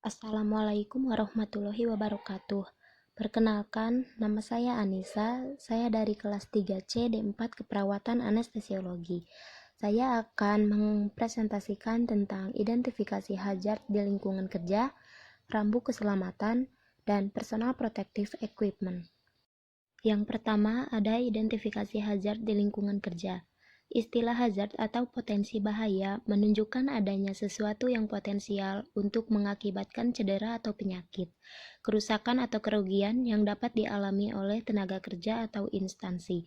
Assalamualaikum warahmatullahi wabarakatuh. Perkenalkan, nama saya Anissa. Saya dari kelas 3C D4 Keperawatan Anestesiologi. Saya akan mempresentasikan tentang identifikasi hazard di lingkungan kerja, rambu keselamatan, dan personal protective equipment. Yang pertama ada identifikasi hazard di lingkungan kerja. Istilah hazard atau potensi bahaya menunjukkan adanya sesuatu yang potensial untuk mengakibatkan cedera atau penyakit, kerusakan atau kerugian yang dapat dialami oleh tenaga kerja atau instansi.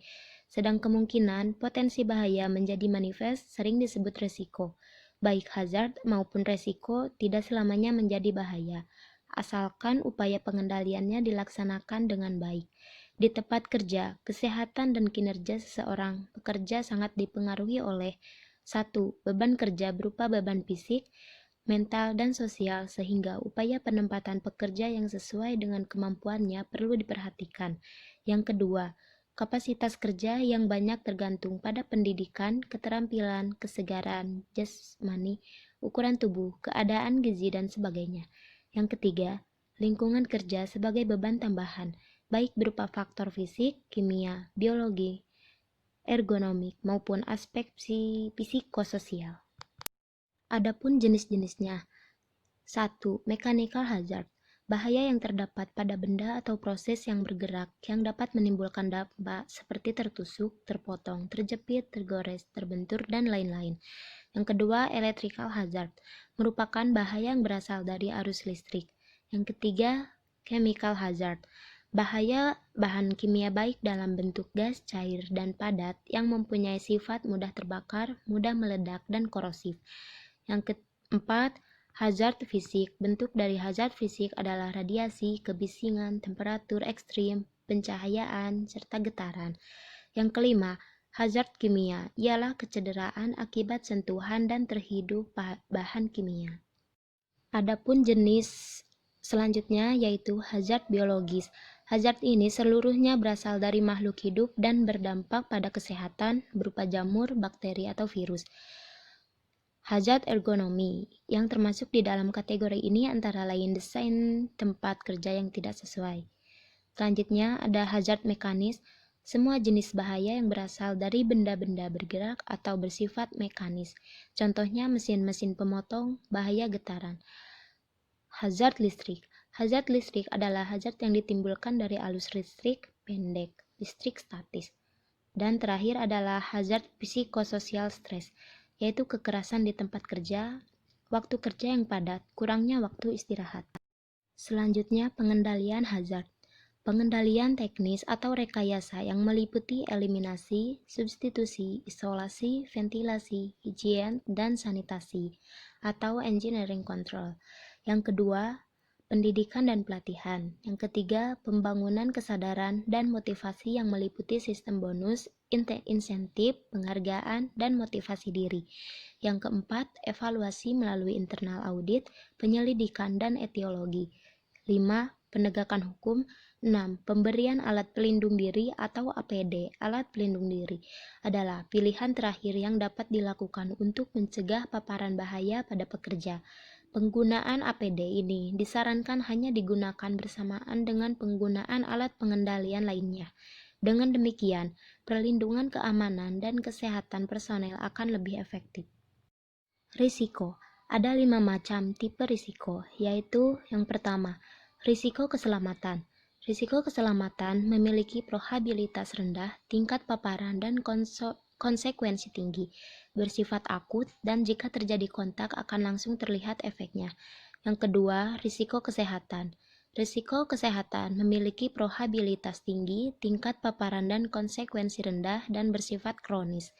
Sedang kemungkinan potensi bahaya menjadi manifest sering disebut resiko. Baik hazard maupun resiko tidak selamanya menjadi bahaya, asalkan upaya pengendaliannya dilaksanakan dengan baik. Di tempat kerja, kesehatan dan kinerja seseorang pekerja sangat dipengaruhi oleh 1. Beban kerja berupa beban fisik, mental, dan sosial sehingga upaya penempatan pekerja yang sesuai dengan kemampuannya perlu diperhatikan. Yang kedua, kapasitas kerja yang banyak tergantung pada pendidikan, keterampilan, kesegaran, jasmani, ukuran tubuh, keadaan gizi, dan sebagainya. Yang ketiga, lingkungan kerja sebagai beban tambahan, baik berupa faktor fisik, kimia, biologi, ergonomik, maupun aspek psikososial. Adapun jenis-jenisnya. 1. Mechanical hazard. Bahaya yang terdapat pada benda atau proses yang bergerak yang dapat menimbulkan dampak seperti tertusuk, terpotong, terjepit, tergores, terbentur, dan lain-lain. Yang kedua, electrical hazard. Merupakan bahaya yang berasal dari arus listrik. Yang ketiga, chemical hazard. Bahaya bahan kimia baik dalam bentuk gas, cair, dan padat yang mempunyai sifat mudah terbakar, mudah meledak, dan korosif. Yang keempat, hazard fisik. Bentuk dari hazard fisik adalah radiasi, kebisingan, temperatur ekstrim, pencahayaan, serta getaran. Yang kelima, hazard kimia ialah kecederaan akibat sentuhan dan terhidup bahan kimia. Adapun jenis selanjutnya yaitu hazard biologis. Hazard ini seluruhnya berasal dari makhluk hidup dan berdampak pada kesehatan berupa jamur, bakteri, atau virus. Hazard ergonomi yang termasuk di dalam kategori ini antara lain desain tempat kerja yang tidak sesuai. Selanjutnya ada hazard mekanis, semua jenis bahaya yang berasal dari benda-benda bergerak atau bersifat mekanis. Contohnya mesin-mesin pemotong, bahaya getaran. Hazard listrik. Hazard listrik adalah hazard yang ditimbulkan dari arus listrik pendek, listrik statis. Dan terakhir adalah hazard psikososial stres, yaitu kekerasan di tempat kerja, waktu kerja yang padat, kurangnya waktu istirahat. Selanjutnya, pengendalian hazard. Pengendalian teknis atau rekayasa yang meliputi eliminasi, substitusi, isolasi, ventilasi, higien, dan sanitasi, atau engineering control. Yang kedua, pendidikan dan pelatihan. Yang ketiga, pembangunan kesadaran dan motivasi yang meliputi sistem bonus, insentif, penghargaan, dan motivasi diri. Yang keempat, evaluasi melalui internal audit, penyelidikan, dan etiologi. 5. Penegakan hukum. 6. Pemberian alat pelindung diri atau APD. Alat pelindung diri adalah pilihan terakhir yang dapat dilakukan untuk mencegah paparan bahaya pada pekerja. Penggunaan APD ini disarankan hanya digunakan bersamaan dengan penggunaan alat pengendalian lainnya. Dengan demikian, perlindungan keamanan dan kesehatan personel akan lebih efektif. Risiko. Ada 5 macam tipe risiko, yaitu yang pertama, risiko keselamatan. Risiko keselamatan memiliki probabilitas rendah, tingkat paparan, dan konsekuensi tinggi, bersifat akut, dan jika terjadi kontak akan langsung terlihat efeknya. Yang kedua, risiko kesehatan. Risiko kesehatan memiliki probabilitas tinggi, tingkat paparan, dan konsekuensi rendah, dan bersifat kronis.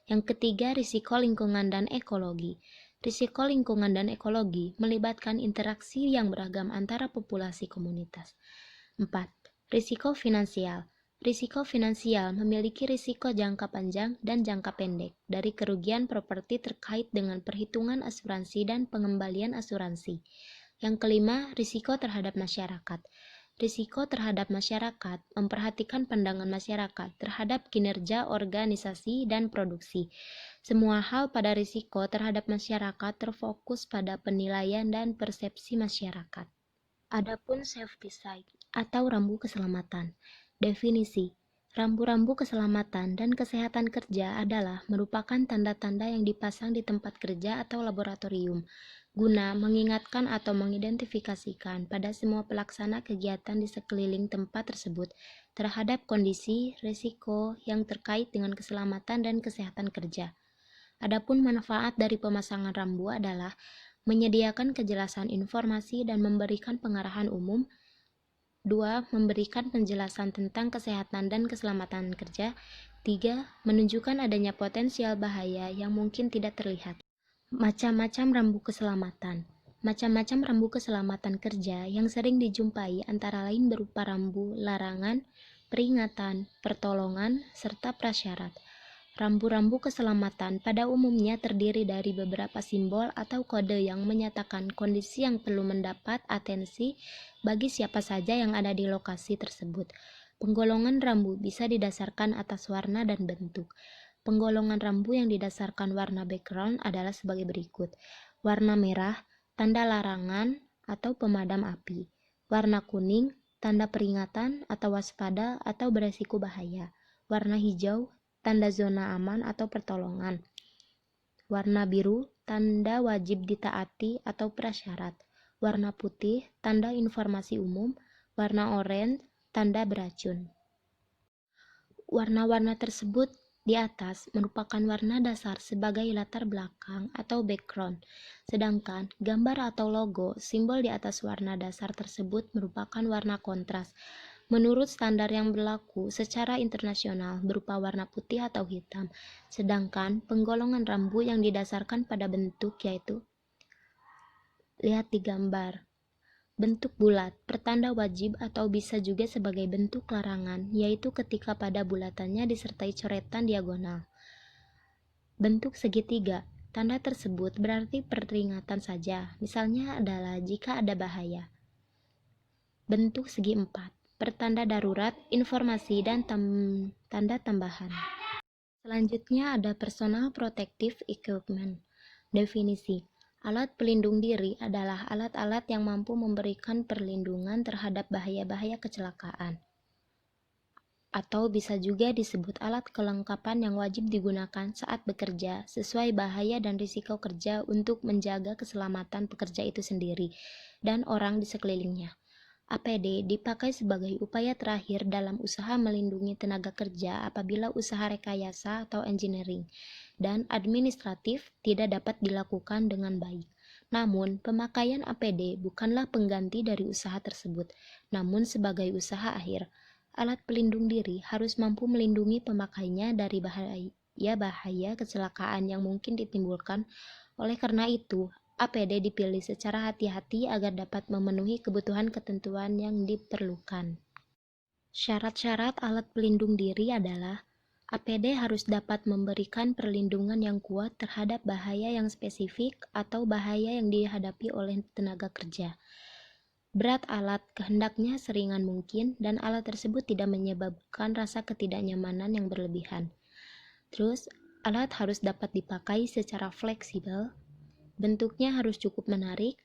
Yang ketiga, risiko lingkungan dan ekologi. Risiko lingkungan dan ekologi melibatkan interaksi yang beragam antara populasi komunitas. 4. Risiko finansial. Risiko finansial memiliki risiko jangka panjang dan jangka pendek dari kerugian properti terkait dengan perhitungan asuransi dan pengembalian asuransi. Yang kelima, risiko terhadap masyarakat. Risiko terhadap masyarakat memperhatikan pandangan masyarakat terhadap kinerja organisasi dan produksi. Semua hal pada risiko terhadap masyarakat terfokus pada penilaian dan persepsi masyarakat. Adapun safety side atau rambu keselamatan. Definisi: rambu-rambu keselamatan dan kesehatan kerja adalah merupakan tanda-tanda yang dipasang di tempat kerja atau laboratorium guna mengingatkan atau mengidentifikasikan pada semua pelaksana kegiatan di sekeliling tempat tersebut terhadap kondisi risiko yang terkait dengan keselamatan dan kesehatan kerja. Adapun manfaat dari pemasangan rambu adalah menyediakan kejelasan informasi dan memberikan pengarahan umum. 2. Memberikan penjelasan tentang kesehatan dan keselamatan kerja. 3. Menunjukkan adanya potensial bahaya yang mungkin tidak terlihat. Macam-macam rambu keselamatan. Macam-macam rambu keselamatan kerja yang sering dijumpai antara lain berupa rambu larangan, peringatan, pertolongan, serta prasyarat. Rambu-rambu keselamatan pada umumnya terdiri dari beberapa simbol atau kode yang menyatakan kondisi yang perlu mendapat atensi bagi siapa saja yang ada di lokasi tersebut. Penggolongan rambu bisa didasarkan atas warna dan bentuk. Penggolongan rambu yang didasarkan warna background adalah sebagai berikut. Warna merah, tanda larangan atau pemadam api. Warna kuning, tanda peringatan atau waspada atau beresiko bahaya. Warna hijau, tanda zona aman atau pertolongan. Warna biru, tanda wajib ditaati atau prasyarat. Warna putih, tanda informasi umum. Warna oranye, tanda beracun. Warna-warna tersebut di atas merupakan warna dasar sebagai latar belakang atau background, sedangkan gambar atau logo simbol di atas warna dasar tersebut merupakan warna kontras. Menurut standar yang berlaku secara internasional berupa warna putih atau hitam, sedangkan penggolongan rambu yang didasarkan pada bentuk yaitu lihat di gambar. Bentuk bulat, pertanda wajib atau bisa juga sebagai bentuk larangan, yaitu ketika pada bulatannya disertai coretan diagonal. Bentuk segitiga, tanda tersebut berarti peringatan saja, misalnya adalah jika ada bahaya. Bentuk segi empat, pertanda darurat, informasi, dan tanda tambahan. Selanjutnya ada personal protective equipment. Definisi: alat pelindung diri adalah alat-alat yang mampu memberikan perlindungan terhadap bahaya-bahaya kecelakaan. Atau bisa juga disebut alat kelengkapan yang wajib digunakan saat bekerja sesuai bahaya dan risiko kerja untuk menjaga keselamatan pekerja itu sendiri dan orang di sekelilingnya. APD dipakai sebagai upaya terakhir dalam usaha melindungi tenaga kerja apabila usaha rekayasa atau engineering dan administratif tidak dapat dilakukan dengan baik. Namun, pemakaian APD bukanlah pengganti dari usaha tersebut, namun sebagai usaha akhir. Alat pelindung diri harus mampu melindungi pemakainya dari bahaya kecelakaan yang mungkin ditimbulkan. Oleh karena itu, APD dipilih secara hati-hati agar dapat memenuhi kebutuhan ketentuan yang diperlukan. Syarat-syarat alat pelindung diri adalah APD harus dapat memberikan perlindungan yang kuat terhadap bahaya yang spesifik atau bahaya yang dihadapi oleh tenaga kerja. Berat alat kehendaknya seringan mungkin dan alat tersebut tidak menyebabkan rasa ketidaknyamanan yang berlebihan. Terus, alat harus dapat dipakai secara fleksibel. Bentuknya harus cukup menarik.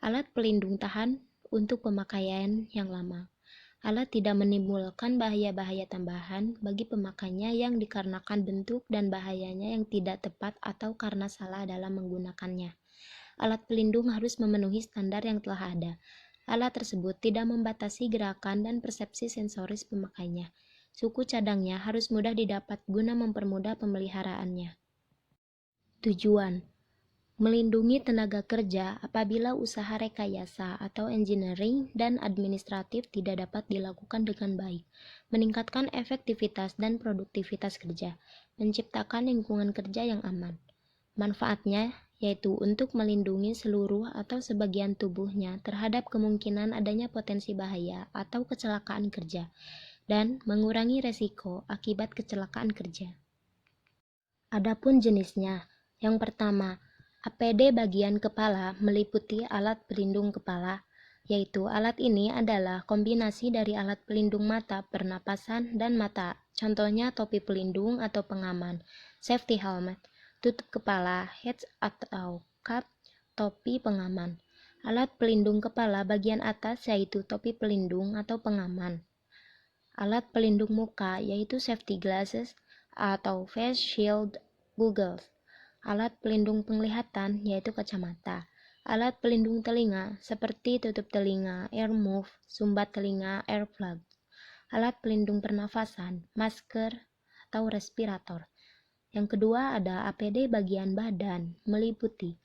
Alat pelindung tahan untuk pemakaian yang lama. Alat tidak menimbulkan bahaya-bahaya tambahan bagi pemakainya yang dikarenakan bentuk dan bahayanya yang tidak tepat atau karena salah dalam menggunakannya. Alat pelindung harus memenuhi standar yang telah ada. Alat tersebut tidak membatasi gerakan dan persepsi sensoris pemakainya. Suku cadangnya harus mudah didapat guna mempermudah pemeliharaannya. Tujuan: melindungi tenaga kerja apabila usaha rekayasa atau engineering dan administratif tidak dapat dilakukan dengan baik, meningkatkan efektivitas dan produktivitas kerja, menciptakan lingkungan kerja yang aman. Manfaatnya yaitu untuk melindungi seluruh atau sebagian tubuhnya terhadap kemungkinan adanya potensi bahaya atau kecelakaan kerja, dan mengurangi resiko akibat kecelakaan kerja. Adapun jenisnya, yang pertama, APD bagian kepala meliputi alat pelindung kepala. yaitu alat ini adalah kombinasi dari alat pelindung mata pernapasan dan mata, contohnya topi pelindung atau pengaman, safety helmet, tutup kepala, heads atau cap, topi pengaman. Alat pelindung kepala bagian atas yaitu topi pelindung atau pengaman. Alat pelindung muka yaitu safety glasses atau face shield goggles. Alat pelindung penglihatan yaitu kacamata. Alat pelindung telinga seperti tutup telinga, earmuff, sumbat telinga, earplug. Alat pelindung pernafasan, masker atau respirator. Yang kedua ada APD bagian badan, meliputi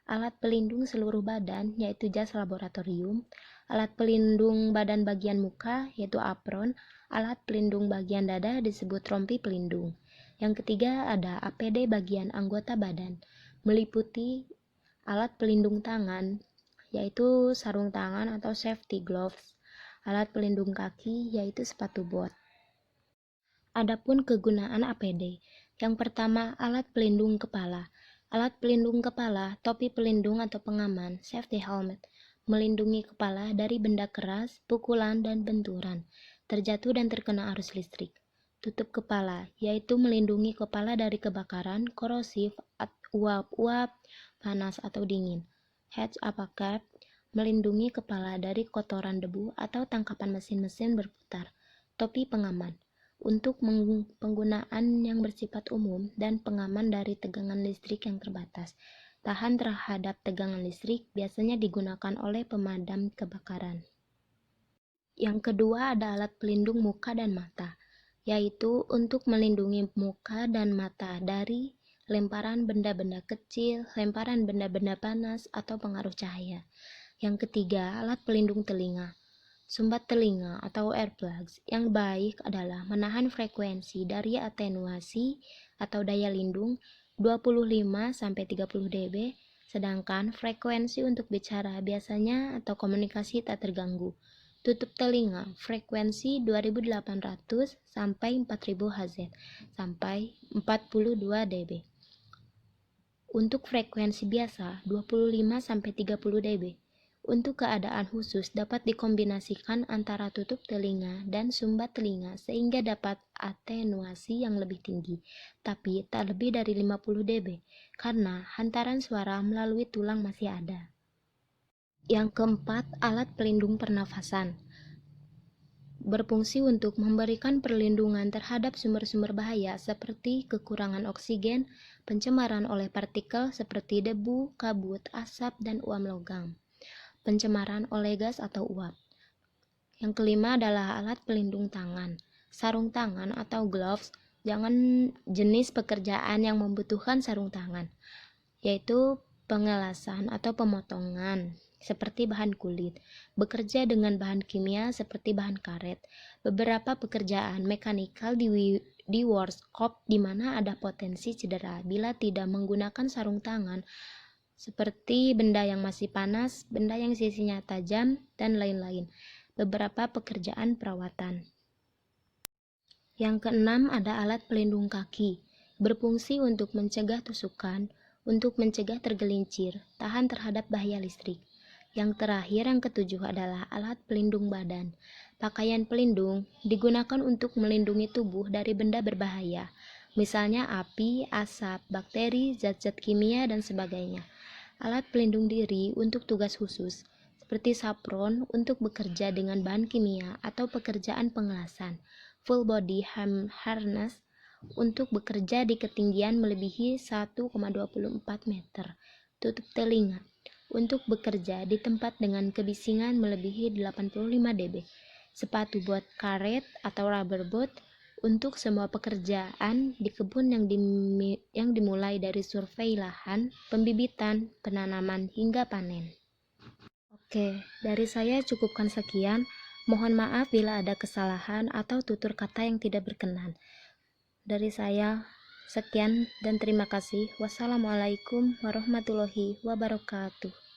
alat pelindung seluruh badan yaitu jas laboratorium, alat pelindung badan bagian muka yaitu apron, alat pelindung bagian dada disebut rompi pelindung. Yang ketiga ada APD bagian anggota badan, meliputi alat pelindung tangan yaitu sarung tangan atau safety gloves, alat pelindung kaki yaitu sepatu bot. Adapun kegunaan APD, yang pertama alat pelindung kepala. Alat pelindung kepala, topi pelindung atau pengaman, safety helmet, melindungi kepala dari benda keras, pukulan, dan benturan, terjatuh dan terkena arus listrik. Tutup kepala, yaitu melindungi kepala dari kebakaran, korosif, uap-uap, panas atau dingin. Heads apa cap, melindungi kepala dari kotoran debu atau tangkapan mesin-mesin berputar. Topi pengaman, untuk penggunaan yang bersifat umum dan pengaman dari tegangan listrik yang terbatas. Tahan terhadap tegangan listrik biasanya digunakan oleh pemadam kebakaran. Yang kedua ada alat pelindung muka dan mata, yaitu untuk melindungi muka dan mata dari lemparan benda-benda kecil, lemparan benda-benda panas, atau pengaruh cahaya. Yang ketiga, alat pelindung telinga. Sumbat telinga atau earplugs yang baik adalah menahan frekuensi dari atenuasi atau daya lindung 25-30 dB, sedangkan frekuensi untuk bicara biasanya atau komunikasi tak terganggu. Tutup telinga frekuensi 2800 sampai 4000 Hz sampai 42 dB. Untuk frekuensi biasa 25 sampai 30 dB. Untuk keadaan khusus dapat dikombinasikan antara tutup telinga dan sumbat telinga sehingga dapat atenuasi yang lebih tinggi, tapi tak lebih dari 50 dB karena hantaran suara melalui tulang masih ada. Yang keempat, alat pelindung pernafasan. Berfungsi untuk memberikan perlindungan terhadap sumber-sumber bahaya seperti kekurangan oksigen, pencemaran oleh partikel seperti debu, kabut, asap, dan uap logam, pencemaran oleh gas atau uap. Yang kelima adalah alat pelindung tangan. Sarung tangan atau gloves, jangan jenis pekerjaan yang membutuhkan sarung tangan, yaitu pengelasan atau pemotongan seperti bahan kulit, bekerja dengan bahan kimia seperti bahan karet. Beberapa pekerjaan mekanikal di workshop di mana ada potensi cedera bila tidak menggunakan sarung tangan, seperti benda yang masih panas, benda yang sisinya tajam, dan lain-lain. Beberapa pekerjaan perawatan. Yang keenam ada alat pelindung kaki, berfungsi untuk mencegah tusukan, untuk mencegah tergelincir, tahan terhadap bahaya listrik. Yang terakhir, yang ketujuh adalah alat pelindung badan. Pakaian pelindung digunakan untuk melindungi tubuh dari benda berbahaya, misalnya api, asap, bakteri, zat-zat kimia, dan sebagainya. Alat pelindung diri untuk tugas khusus, seperti sapron untuk bekerja dengan bahan kimia atau pekerjaan pengelasan, full body harness untuk bekerja di ketinggian melebihi 1,24 meter, tutup telinga untuk bekerja di tempat dengan kebisingan melebihi 85 dB, sepatu bot karet atau rubber boot untuk semua pekerjaan di kebun yang dimulai dari survei lahan, pembibitan, penanaman, hingga panen. Oke, dari saya cukupkan sekian. Mohon maaf bila ada kesalahan atau tutur kata yang tidak berkenan. Dari saya, sekian dan terima kasih. Wassalamualaikum warahmatullahi wabarakatuh.